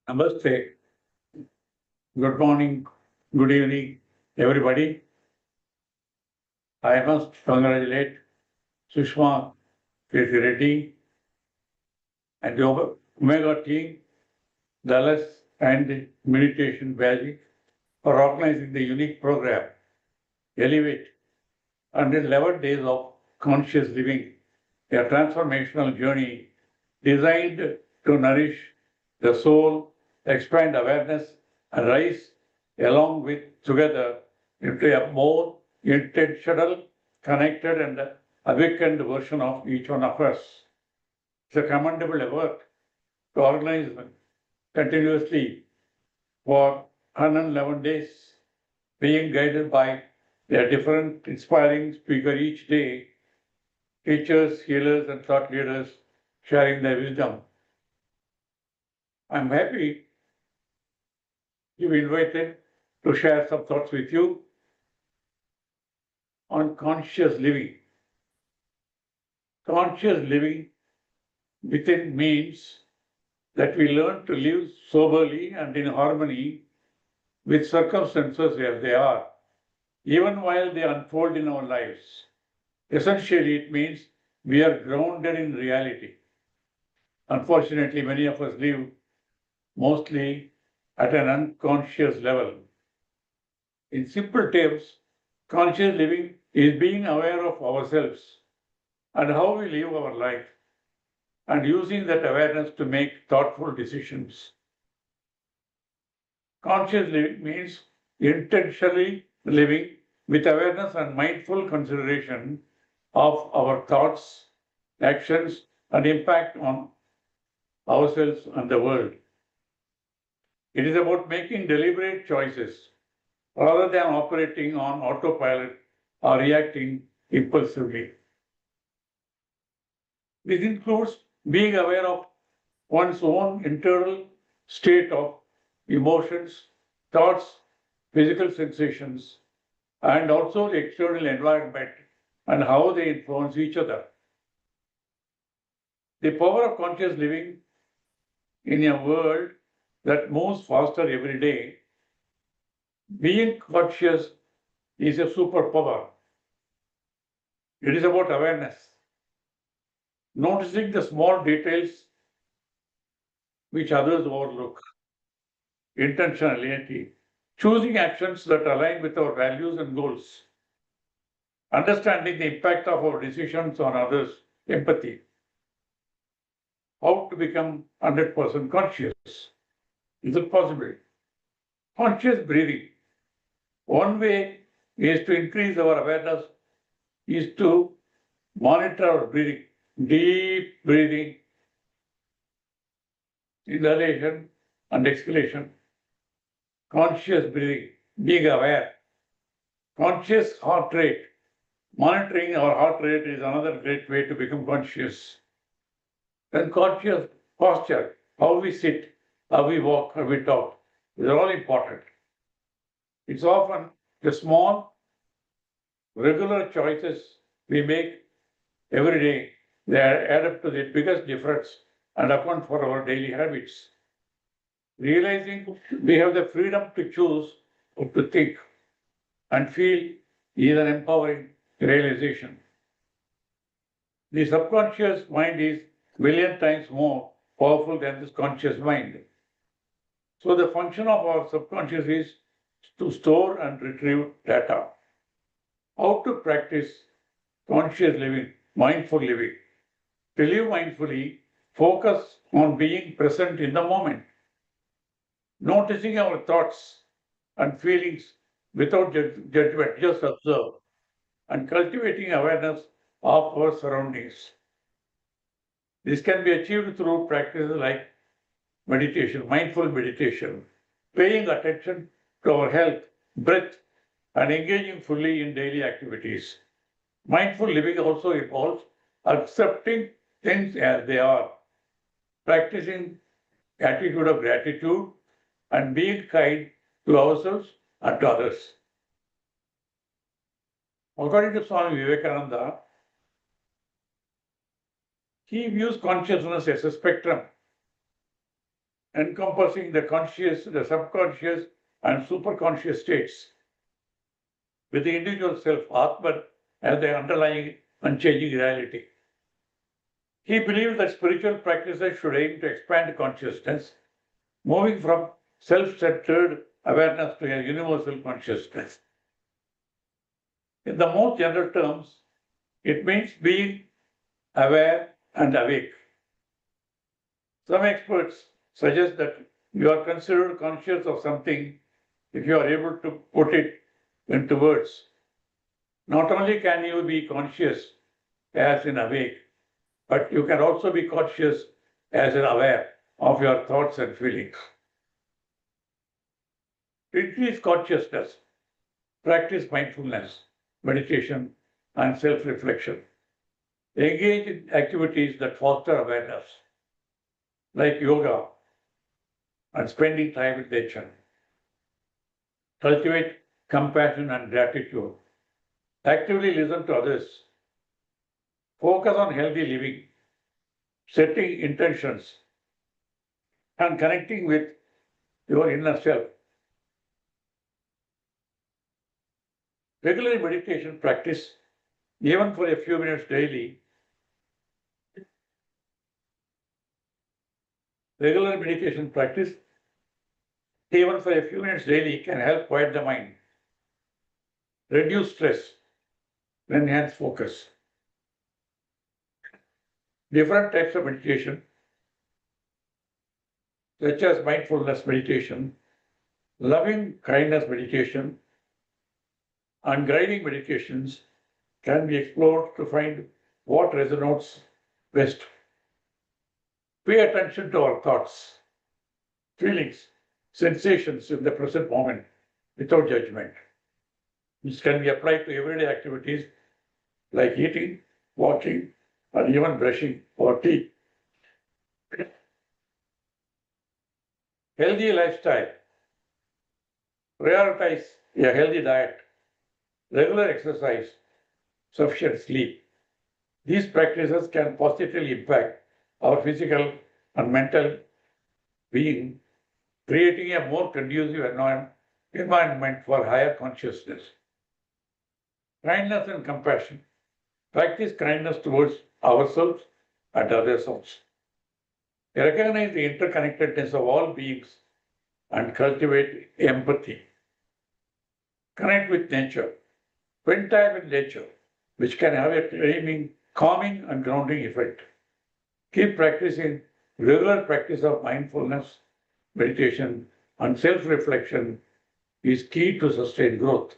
Namaste. Good morning, good evening, everybody. I must congratulate Sushma Kirti Reddy and the Omega team, Dallas and Meditation Valley for organizing the unique program, Elevate, under 11 days of conscious living, a transformational journey designed to nourish the soul, expand awareness, and rise along with together into a more intentional, connected, and awakened version of each one of us. It's a commendable effort to organize continuously for 111 days, being guided by a different inspiring speaker each day, teachers, healers, and thought leaders sharing their wisdom. I'm happy you invited to share some thoughts with you on conscious living. Conscious living within means that we learn to live soberly and in harmony with circumstances as they are, even while they unfold in our lives. Essentially, it means we are grounded in reality. Unfortunately, many of us live mostly at an unconscious level. In simple terms, conscious living is being aware of ourselves and how we live our life and using that awareness to make thoughtful decisions. Conscious living means intentionally living with awareness and mindful consideration of our thoughts, actions, and impact on ourselves and the world. It is about making deliberate choices rather than operating on autopilot or reacting impulsively. This includes being aware of one's own internal state of emotions, thoughts, physical sensations, and also the external environment and how they influence each other. The power of conscious living in a world that moves faster every day, being conscious is a superpower. It is about awareness, noticing the small details which others overlook, intentionality, choosing actions that align with our values and goals, understanding the impact of our decisions on others, empathy, how to become 100% conscious. Is it possible? Conscious breathing. One way is to increase our awareness is to monitor our breathing, deep breathing, inhalation and exhalation, conscious breathing, being aware, conscious heart rate. Monitoring our heart rate is another great way to become conscious. Then conscious posture, how we sit, how we walk, how we talk, these are all important. It's often the small, regular choices we make every day that add up to the biggest difference and account for our daily habits. Realizing we have the freedom to choose or to think and feel is an empowering realization. The subconscious mind is million times more powerful than this conscious mind. So the function of our subconscious is to store and retrieve data. How to practice conscious living, mindful living. To live mindfully, focus on being present in the moment, noticing our thoughts and feelings without judgment, just observe, and cultivating awareness of our surroundings. This can be achieved through practices like meditation, mindful meditation, paying attention to our health, breath, and engaging fully in daily activities. Mindful living also involves accepting things as they are, practicing attitude of gratitude, and being kind to ourselves and to others. According to Swami Vivekananda, he views consciousness as a spectrum. encompassing the conscious, the subconscious, and superconscious states, with the individual self, Atman, as the underlying unchanging reality. He believed that spiritual practices should aim to expand consciousness, moving from self-centered awareness to a universal consciousness. In the most general terms, it means being aware and awake. Some experts suggest that you are considered conscious of something if you are able to put it into words. Not only can you be conscious as in awake, but you can also be conscious as in aware of your thoughts and feelings. To increase consciousness, practice mindfulness, meditation, and self-reflection. Engage in activities that foster awareness, like yoga and spending time with nature. Cultivate compassion and gratitude. Actively listen to others. Focus on healthy living, setting intentions, and connecting with your inner self. Regular meditation practice, even for a few minutes daily, regular meditation practice, even for a few minutes daily, can help quiet the mind, reduce stress, and enhance focus. Different types of meditation, such as mindfulness meditation, loving kindness meditation, and guiding meditations, can be explored to find what resonates best. Pay attention to our thoughts, feelings, sensations in the present moment without judgment. This can be applied to everyday activities like eating, walking, and even brushing or teeth. Healthy lifestyle. Prioritize a healthy diet, regular exercise, sufficient sleep. These practices can positively impact our physical and mental being, creating a more conducive environment for higher consciousness. Kindness and compassion. Practice kindness towards ourselves and others also. Recognize the interconnectedness of all beings and cultivate empathy. Connect with nature. Spend time with nature, which can have a calming and grounding effect. Keep practicing regular practice of mindfulness, meditation, and self-reflection is key to sustained growth.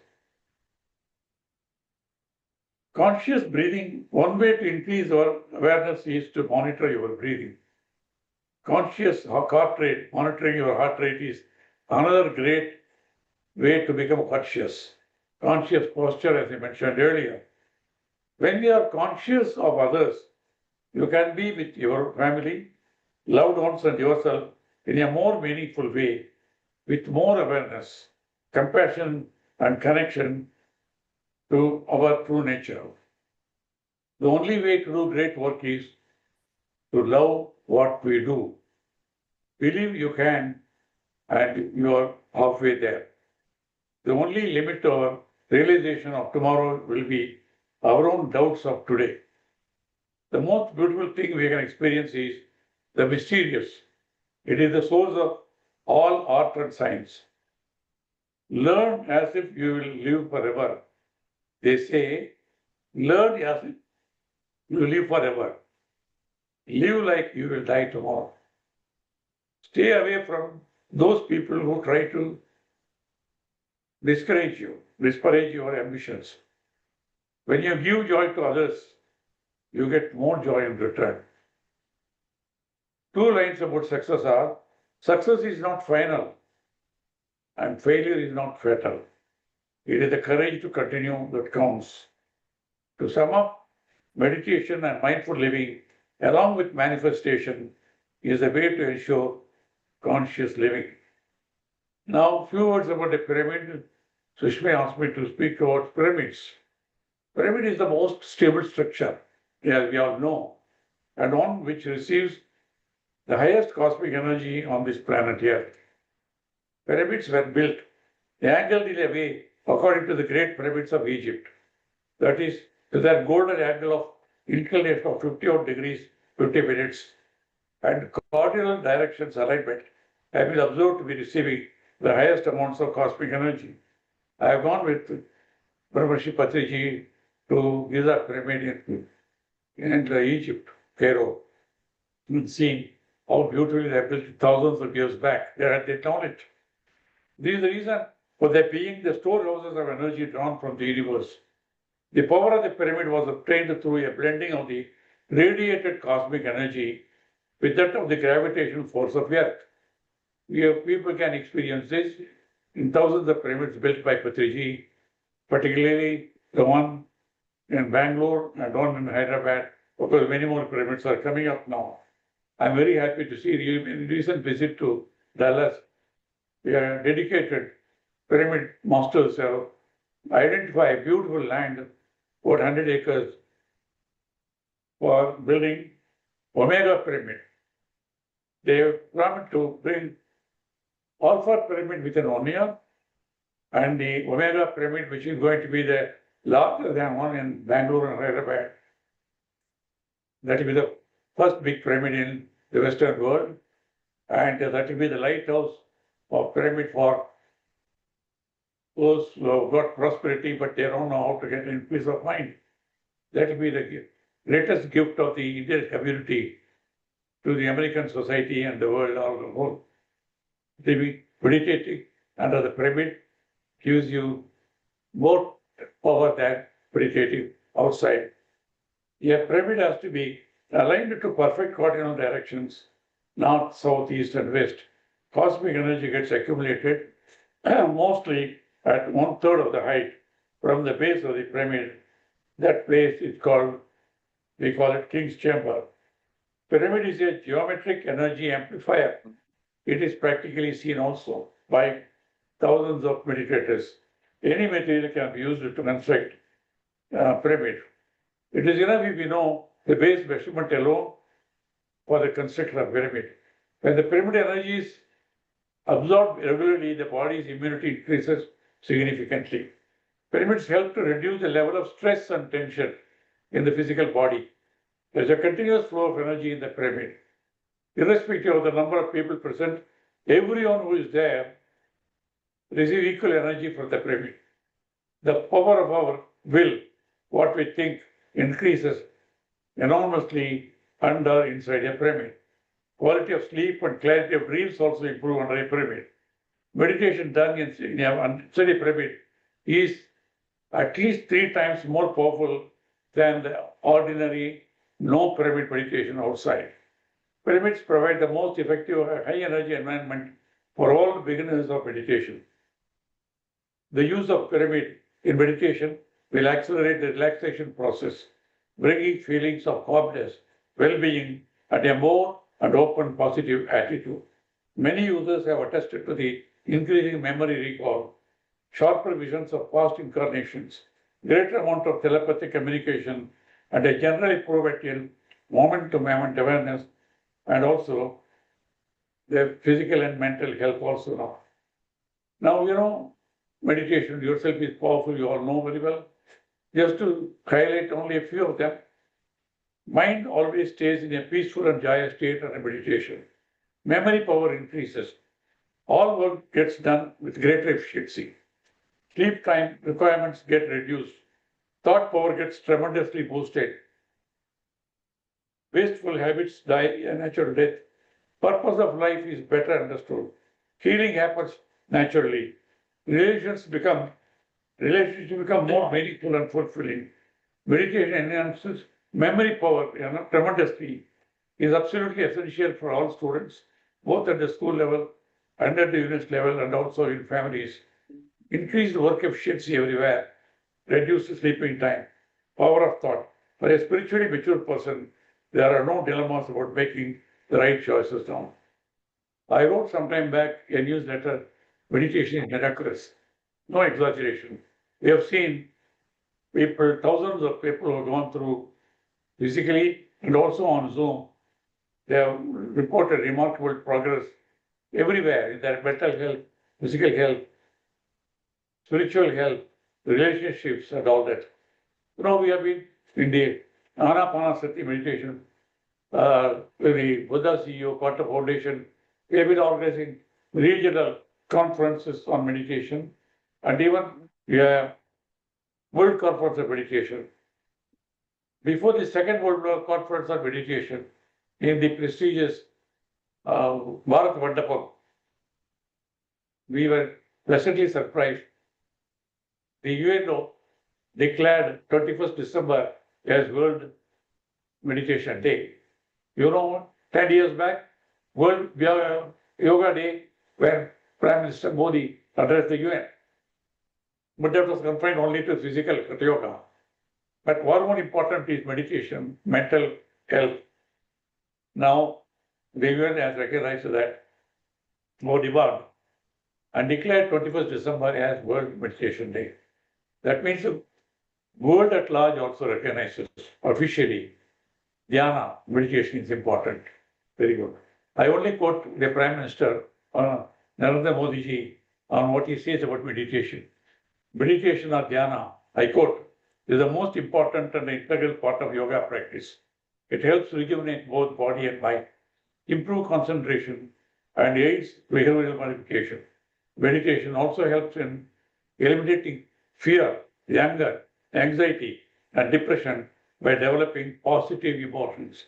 Conscious breathing, one way to increase our awareness is to monitor your breathing. Conscious heart rate, monitoring your heart rate is another great way to become conscious. Conscious posture, as I mentioned earlier. When we are conscious of others, you can be with your family, loved ones, and yourself in a more meaningful way, with more awareness, compassion, and connection to our true nature. The only way to do great work is to love what we do. Believe you can, and you are halfway there. The only limit to our realization of tomorrow will be our own doubts of today. The most beautiful thing we can experience is the mysterious. It is the source of all art and science. Learn as if you will live forever. They say, learn as if you live forever. Live like you will die tomorrow. Stay away from those people who try to discourage your ambitions. When you give joy to others, you get more joy in return. Two lines about success are, success is not final and failure is not fatal. It is the courage to continue that counts. To sum up, meditation and mindful living, along with manifestation, is a way to ensure conscious living. Now, few words about the pyramid. Sushma asked me to speak about pyramids. Pyramid is the most stable structure, as we all know, and one which receives the highest cosmic energy on this planet here. Pyramids were built, angled in a way according to the great pyramids of Egypt. That is, to that golden angle of inclination of 51 degrees, 50 minutes, and cardinal directions alignment have been observed to be receiving the highest amounts of cosmic energy. I have gone with Brahmarshi Patriji to Giza Pyramid in Egypt, Cairo, and seen how beautifully they built thousands of years back. They had the knowledge. This is the reason for there being the storehouses of energy drawn from the universe. The power of the pyramid was obtained through a blending of the radiated cosmic energy with that of the gravitational force of Earth. People can experience this in thousands of pyramids built by Patriji, particularly the one in Bangalore and one in Hyderabad, because many more pyramids are coming up now. I'm very happy to see in recent visit to Dallas, we are dedicated pyramid masters have identified a beautiful land, about 100 acres, for building Omega Pyramid. They have promised to bring Alpha Pyramid within 1 year, and the Omega Pyramid, which is going to be the larger than one in Bangalore and Hyderabad. That will be the first big pyramid in the Western world, and that will be the lighthouse of pyramid for those who have got prosperity, but they don't know how to get in peace of mind. That will be the greatest gift of the Indian community to the American society and the world all the whole. Meditating under the pyramid gives you more power than meditating outside. A pyramid has to be aligned to perfect cardinal directions, north, south, east, and west. Cosmic energy gets accumulated mostly at 1/3 of the height from the base of the pyramid. That place is called, we call it King's Chamber. Pyramid is a geometric energy amplifier. It is practically seen also by thousands of meditators. Any material can be used to construct pyramid. It is enough if we know the base measurement alone for the construction of pyramid. When the pyramid energy is absorbed regularly, the body's immunity increases significantly. Pyramids help to reduce the level of stress and tension in the physical body. There is a continuous flow of energy in the pyramid. Irrespective of the number of people present, everyone who is there receives equal energy from the pyramid. The power of our will, what we think, increases enormously under inside a pyramid. Quality of sleep and clarity of dreams also improve under a pyramid. Meditation done inside a pyramid is at least 3 times more powerful than the ordinary no pyramid meditation outside. Pyramids provide the most effective high energy environment for all beginners of meditation. The use of pyramid in meditation will accelerate the relaxation process, bringing feelings of calmness, well-being, and a more and open positive attitude. Many users have attested to the increasing memory recall, sharper visions of past incarnations, greater amount of telepathic communication, and a general improvement in moment-to-moment awareness, and also the physical and mental health also now. Now, meditation yourself is powerful, you all know very well. Just to highlight only a few of them, mind always stays in a peaceful and joyous state under meditation. Memory power increases. All work gets done with greater efficiency. Sleep time requirements get reduced. Thought power gets tremendously boosted. Wasteful habits die a natural death. Purpose of life is better understood. Healing happens naturally. Relationships become more meaningful and fulfilling. Meditation enhances memory power tremendously. Is absolutely essential for all students, both at the school level and at the university level, and also in families. Increased work efficiency everywhere, reduced sleeping time, power of thought. For a spiritually mature person, there are no dilemmas about making the right choices now. I wrote some time back a newsletter, Meditation is Miraculous. No exaggeration. We have seen people, thousands of people who have gone through physically and also on Zoom, They have reported remarkable progress everywhere in their mental health, physical health, spiritual health, relationships, and all that. We have been in the Anapanasati meditation, the Buddha CEO, Quantum Foundation, we have been organizing regional conferences on meditation, and even we have World Conference of Meditation. Before the Second World Conference on Meditation, in the prestigious Bharat Mandapam, we were pleasantly surprised. The UNO declared 21st December as World Meditation Day. 10 years back, World Yoga Day, where Prime Minister Modi addressed the UN. But that was confined only to physical yoga. But what more important is meditation, mental health. Now, the UN has recognized that more demand and declared 21st December as World Meditation Day. That means the world at large also recognizes officially dhyana, meditation is important. Very good. I only quote the Prime Minister, Narendra Modi ji, on what he says about meditation. Meditation or dhyana, I quote, is the most important and integral part of yoga practice. It helps rejuvenate both body and mind, improve concentration, and aids behavioral modification. Meditation also helps in eliminating fear, anger, anxiety, and depression by developing positive emotions.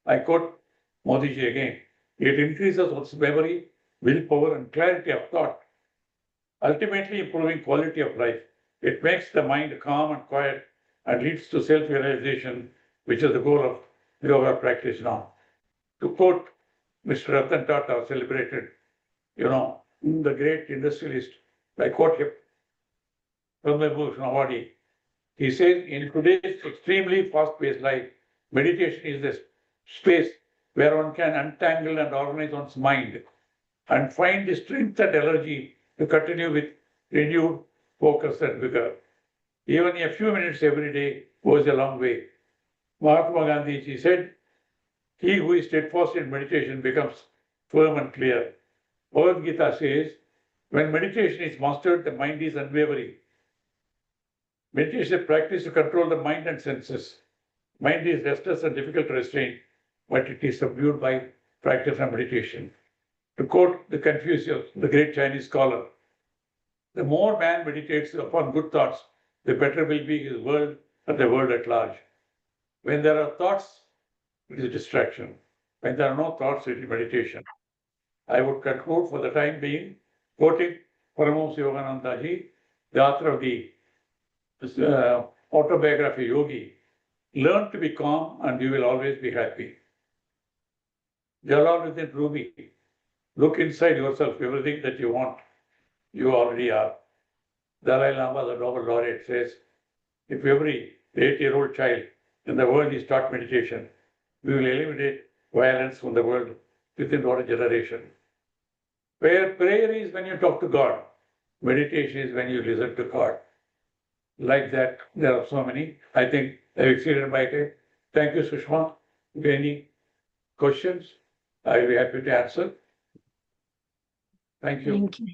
I quote Modi ji again, it increases one's memory, willpower, and clarity of thought, ultimately improving quality of life. It makes the mind calm and quiet and leads to self-realization, which is the goal of yoga practice now. To quote Mr. Ratan Tata, celebrated, the great industrialist, I quote him, Padma Bhushan awardee. He says, in today's extremely fast-paced life, meditation is the space where one can untangle and organize one's mind and find the strength and energy to continue with renewed focus and vigor. Even a few minutes every day goes a long way. Mahatma Gandhi ji said, he who is steadfast in meditation becomes firm and clear. Bhagavad Gita says, when meditation is mastered, the mind is unwavering. Meditation is a practice to control the mind and senses. Mind is restless and difficult to restrain, but it is subdued by practice and meditation. To quote the Confucius, the great Chinese scholar, the more man meditates upon good thoughts, the better will be his world and the world at large. When there are thoughts, it is distraction. When there are no thoughts, it is meditation. I would conclude for the time being, quoting Paramahamsa Yogananda ji, the author of the autobiography Yogi, learn to be calm and you will always be happy. Jalal within Rumi, look inside yourself, everything that you want, you already are. Dalai Lama, the Nobel laureate, says, if every 8-year-old child in the world is taught meditation, we will eliminate violence from the world within one generation. Where prayer is when you talk to God, meditation is when you listen to God. Like that, there are so many. I think I've exceeded my time. Thank you, Sushma. If you have any questions, I'll be happy to answer. Thank you. Thank you.